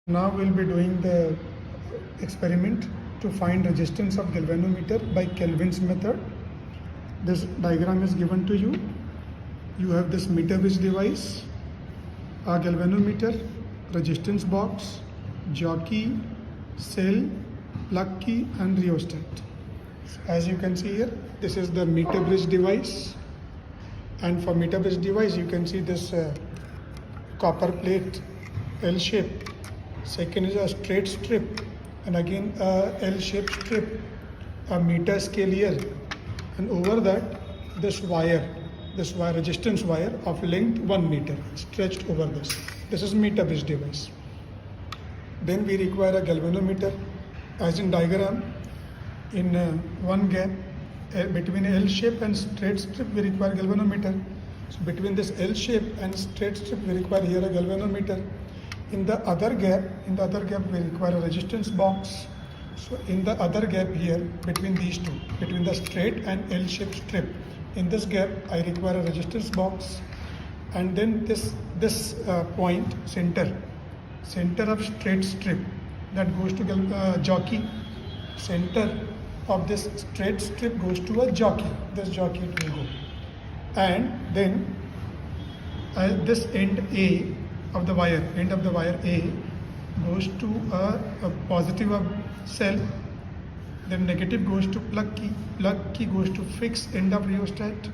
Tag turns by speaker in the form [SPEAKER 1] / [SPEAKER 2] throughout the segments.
[SPEAKER 1] Now we'll be doing the experiment to find resistance of galvanometer by Kelvin's method. This diagram is given to you. You have this meter bridge device, a galvanometer, resistance box, jockey, cell, plug key and rheostat. As you can see here, this is the meter bridge device, and for meter bridge device you can see this copper plate L shape. Second is a straight strip, and again a L-shaped strip, a meter scale here, and over that this wire resistance wire of length 1 meter stretched over this. This is meter bridge device. Then we require a galvanometer, as in diagram. In one gap between L shape and straight strip we require galvanometer. So between this L shape and straight strip we require here a galvanometer. In the other gap we require a resistance box. So in the other gap here, between these two, between the straight and L-shaped strip, in this gap I require a resistance box. And then this point center of straight strip that goes to jockey. Center of this straight strip goes to a jockey. This jockey it will go. And then this end A of the wire, A goes to a positive of cell, then negative goes to plug key goes to fixed end of rheostat,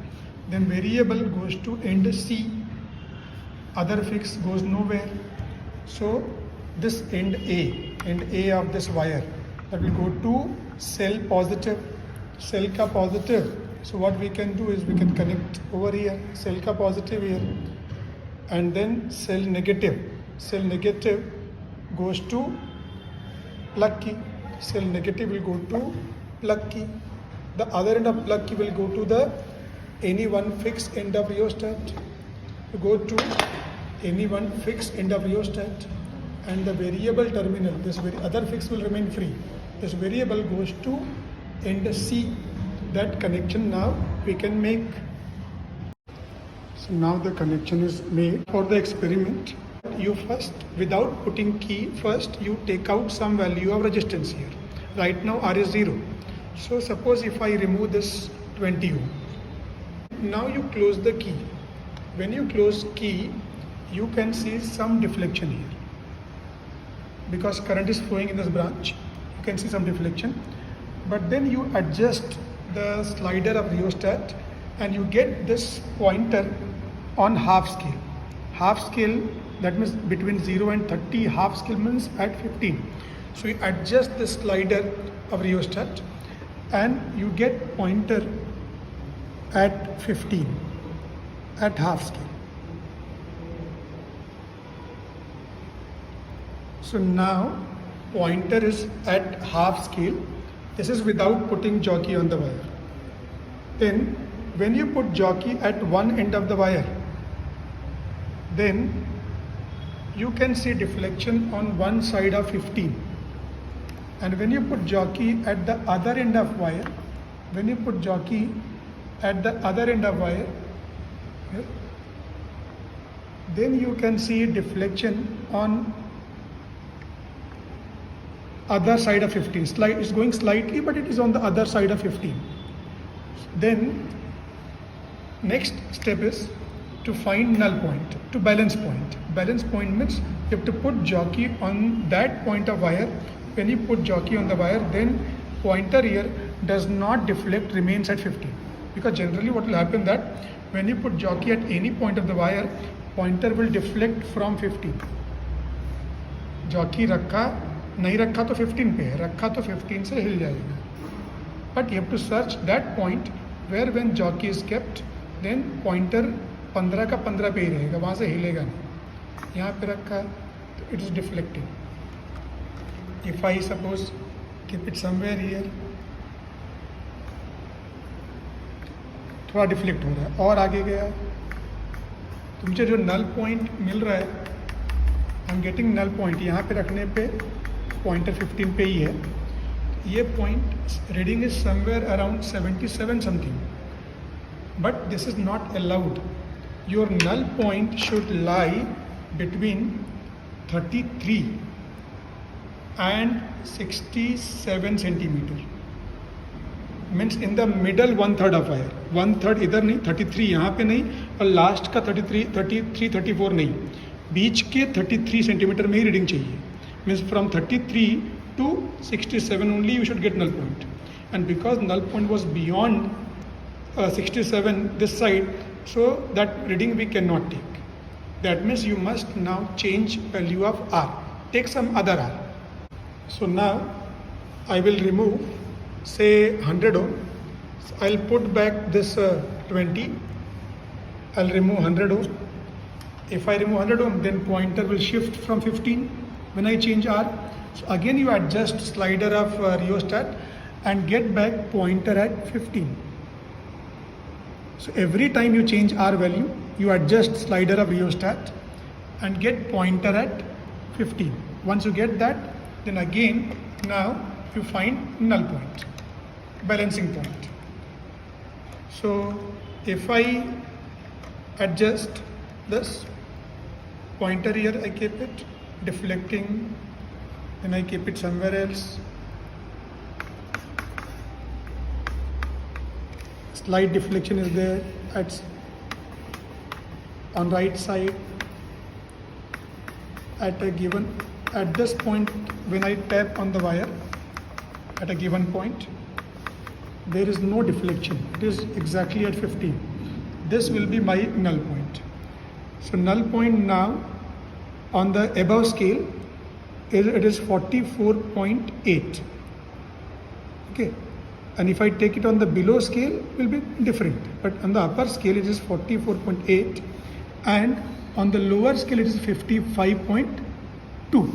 [SPEAKER 1] then variable goes to end C, other fixed goes nowhere. So this end A of this wire, that will go to cell positive, cell ka positive. So what we can do is we can connect over here, cell ka positive here, and then cell negative goes to plug key, cell negative will go to plug key. The other end of plug key will go to the any one fixed end of rheostat, and the variable terminal, this other fix will remain free. This variable goes to end C. That connection now we can make. So now the connection is made. For the experiment, you first, without putting key, first you take out some value of resistance here. Right now R is 0. So suppose if I remove this 20 ohm. Now you close the key. When you close key, you can see some deflection here. Because current is flowing in this branch, you can see some deflection. But then you adjust the slider of rheostat and you get this pointer on half scale. Half scale, that means between 0 and 30, half scale means at 15. So you adjust the slider of rheostat and you get pointer at 15, at half scale. So now pointer is at half scale. This is without putting jockey on the wire. Then when you put jockey at one end of the wire, then you can see deflection on one side of 15. And when you put jockey at the other end of wire, then you can see deflection on other side of 15. It's going slightly, but it is on the other side of 15. Then next step is to find null point, to balance point. Balance point means you have to put jockey on that point of wire. When you put jockey on the wire, then pointer here does not deflect, remains at 15. Because generally what will happen that when you put jockey at any point of the wire, pointer will deflect from 15. Jockey रखा नहीं रखा तो 15 पे है, रखा तो 15 से हिल जाएगा. But you have to search that point where when jockey is kept, then pointer 15 का 15 पे ही रहेगा, वहाँ से हिलेगा नहीं. यहाँ पे रखा तो it is deflecting. If I suppose keep it somewhere here, थोड़ा डिफ्लेक्ट हो रहा है और आगे गया तो मुझे जो नल पॉइंट मिल रहा है, I am getting null point, यहाँ पे रखने पे पॉइंटर 15 पे ही है. ये point reading is somewhere around 77 something, but this is not allowed. Your null point should lie between 33 and 67 centimeter. Means in the middle 1/3 of wire, 1/3 इधर नहीं, 33 यहाँ पे नहीं, और लास्ट का 34 नहीं, बीच के 33 सेंटीमीटर में ही रीडिंग चाहिए. Means from 33 to 67 only you should get null point. And because null point was beyond 67 this side, so that reading we cannot take. That means you must now change value of R. Take some other R. So now I will remove, say 100 ohm. I'll put back this 20. I'll remove 100 ohm. If I remove 100 ohm, then pointer will shift from 15 when I change R. So again you adjust slider of rheostat and get back pointer at 15. So every time you change R value, you adjust slider of rheostat and get pointer at 15. Once you get that, then again now you find null point, balancing point. So if I adjust this pointer here, I keep it deflecting, then I keep it somewhere else. Slight deflection is there on right side at this point. When I tap on the wire at a given point, there is no deflection. It is exactly at 15. This will be my null point. So null point now on the above scale, it is 44.8. Okay, and if I take it on the below scale, it will be different, but on the upper scale it is 44.8, and on the lower scale it is 55.2.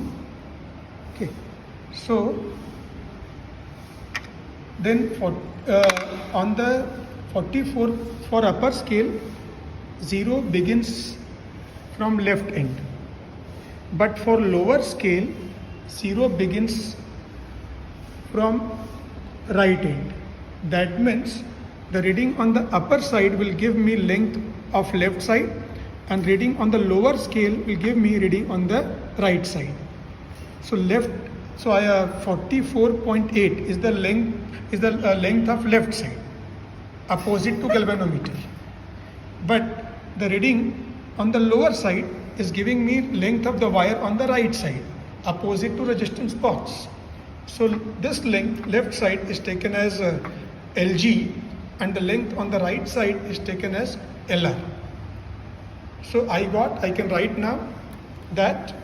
[SPEAKER 1] Okay, so then on the 44 for upper scale, 0 begins from left end, but for lower scale 0 begins from right end. That means the reading on the upper side will give me length of left side, and reading on the lower scale will give me reading on the right side. So I have 44.8 is the length of left side opposite to galvanometer, but the reading on the lower side is giving me length of the wire on the right side opposite to resistance box. So this length left side is taken as LG, and the length on the right side is taken as LR. So I can write now that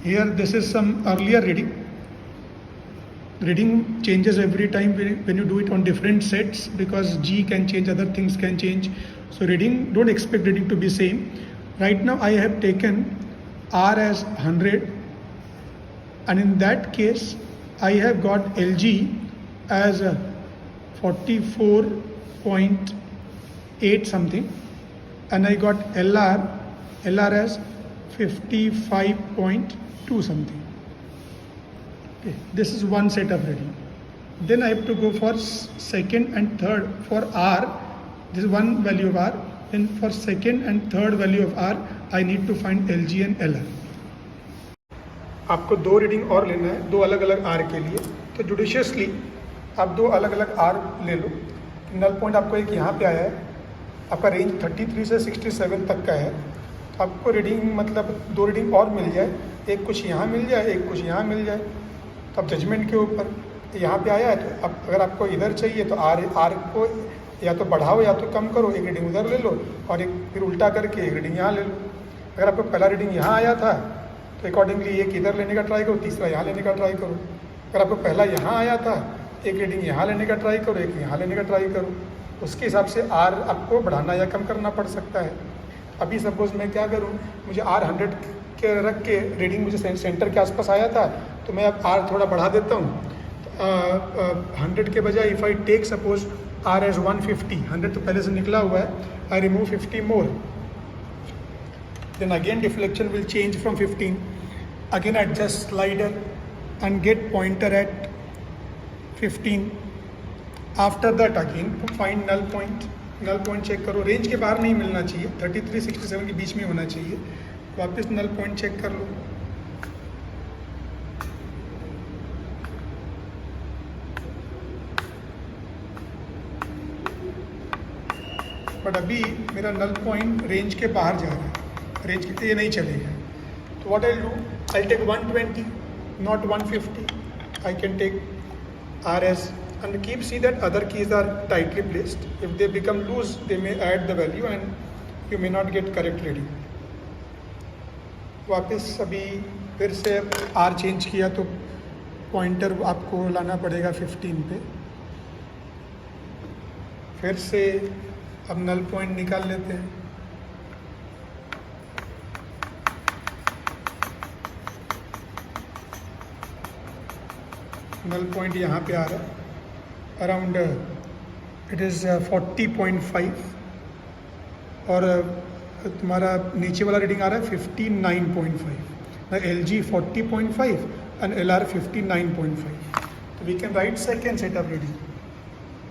[SPEAKER 1] here this is some earlier reading. Reading changes every time when you do it on different sets, because G can change, other things can change. So reading, don't expect reading to be same. Right now I have taken R as 100, and in that case I have got LG as 44.8 something, and I got LR as 55.2 something. Okay, this is one set of reading. Then I have to go for second and third. For R, this is one value of R. Then for second and third value of R, I need to find LG and LR. आपको दो reading और लेना है, दो अलग अलग R के लिए. तो जुडिशियसली आप दो अलग अलग R ले लो. नल पॉइंट आपको एक यहाँ पे आया है, आपका रेंज 33 से 67 तक का है. तो आपको रीडिंग मतलब दो रीडिंग और मिल जाए, एक कुछ यहाँ मिल जाए, एक कुछ यहाँ मिल जाए. तो अब जजमेंट के ऊपर यहाँ पे आया है, तो अब अगर आपको इधर चाहिए तो आर को या तो बढ़ाओ या तो कम करो, एक रीडिंग उधर ले लो और एक फिर उल्टा करके एक रीडिंग यहाँ ले लो. अगर आपको पहला रीडिंग यहाँ आया था तो अकॉर्डिंगली एक इधर लेने का ट्राई करो, तीसरा यहाँ लेने का ट्राई करो. अगर आपको पहला यहाँ आया था, एक रीडिंग यहाँ लेने का ट्राई करो, एक यहाँ लेने का ट्राई करो. उसके हिसाब से आर आपको बढ़ाना या कम करना पड़ सकता है. अभी सपोज मैं क्या करूँ, मुझे आर 100 के रख के रीडिंग मुझे सेंटर के आसपास आया था, तो मैं अब आर थोड़ा बढ़ा देता हूँ. 100 के बजाय if I take suppose R as 150, 100 तो पहले से निकला हुआ है, I remove 50 more, then again deflection will change from 15. Again adjust slider and get pointer at 15. After that again find null point. null point check करो, range के बाहर नहीं मिलना चाहिए, 33-67 के बीच में होना चाहिए. वापस null point check कर लो. बट अभी मेरा नल पॉइंट रेंज के बाहर जा रहा है, रेंज के ये नहीं चलेगा. तो what I do, I take 120 not 150. I can take RS and keep see that other keys are tightly placed. If they become loose, they may add the value and you may not get correct reading. वापस अभी फिर से R change किया तो pointer आपको लाना पड़ेगा 15 पे. फिर से अब नल पॉइंट निकाल लेते हैं. नल पॉइंट यहाँ पे आ रहा है अराउंड इट इज़ 40.5 और तुम्हारा नीचे वाला रीडिंग आ रहा है 59.5. LG 40.5 and LR 59.5. तो we can write second set of reading.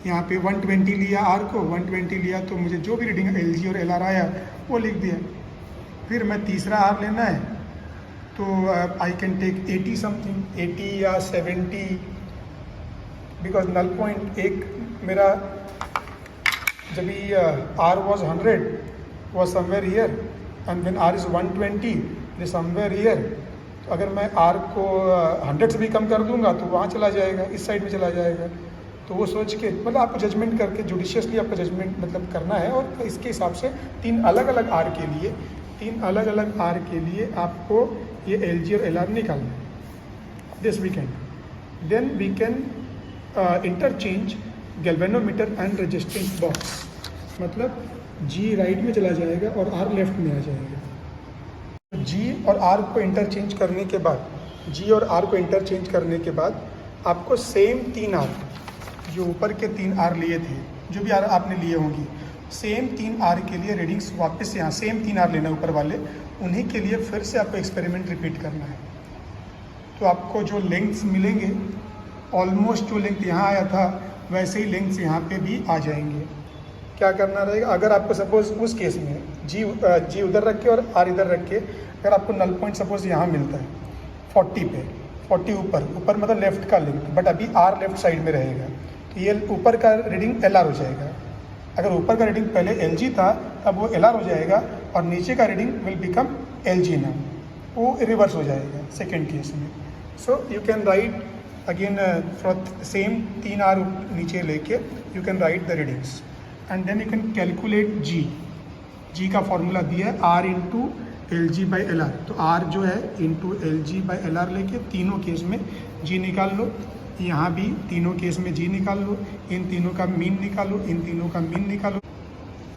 [SPEAKER 1] यहाँ पे 120 लिया R को, 120 लिया तो मुझे जो भी रीडिंग LG और LR आया वो लिख दिया. फिर मैं तीसरा R लेना है तो आई कैन टेक 80 समथिंग, 80 या 70, बिकॉज नल पॉइंट एक मेरा जब भी R was 100 was somewhere here and when R is 120 it is somewhere here. तो अगर मैं R को 100 से भी कम कर दूंगा तो वहाँ चला जाएगा, इस साइड में चला जाएगा. तो वो सोच के मतलब आपको जजमेंट करके जुडिशियसली आपको जजमेंट मतलब करना है. और इसके हिसाब से तीन अलग अलग R के लिए आपको ये LG और LR निकालना है. This we can then we can interchange galvanometer and resistance box. मतलब G राइट में चला जाएगा और R लेफ्ट में आ जाएगा. G और R को इंटरचेंज करने के बाद आपको सेम 3 R जो ऊपर के 3 R लिए थे, जो भी R आपने लिए होंगी, सेम 3 R के लिए रीडिंग्स वापस यहाँ सेम 3 R लेना ऊपर वाले, उन्हीं के लिए फिर से आपको एक्सपेरिमेंट रिपीट करना है. तो आपको जो लेंथ्स मिलेंगे ऑलमोस्ट जो लेंथ यहाँ आया था वैसे ही लेंथ्स यहाँ पे भी आ जाएंगे. क्या करना रहेगा, अगर आपको सपोज उस केस में G उधर रख के और R इधर रख के अगर आपको नल पॉइंट सपोज यहाँ मिलता है 40 पे, 40 ऊपर मतलब लेफ्ट का लिंक, बट अभी R लेफ्ट साइड में रहेगा तो ये ऊपर का रीडिंग LR हो जाएगा. अगर ऊपर का रीडिंग पहले LG था अब वो LR हो जाएगा और नीचे का reading will become LG now, वो रिवर्स हो जाएगा सेकेंड केस में. So you can write again for same 3 R नीचे लेके you can write the readings and then you can calculate G का फॉर्मूला दिया है R into LG by LR. तो R जो है इंटू LG बाई LR लेके तीनों केस में G निकाल लो. यहाँ भी तीनों केस में G निकाल लो, इन तीनों का मीन निकालो, इन तीनों का मीन निकालो.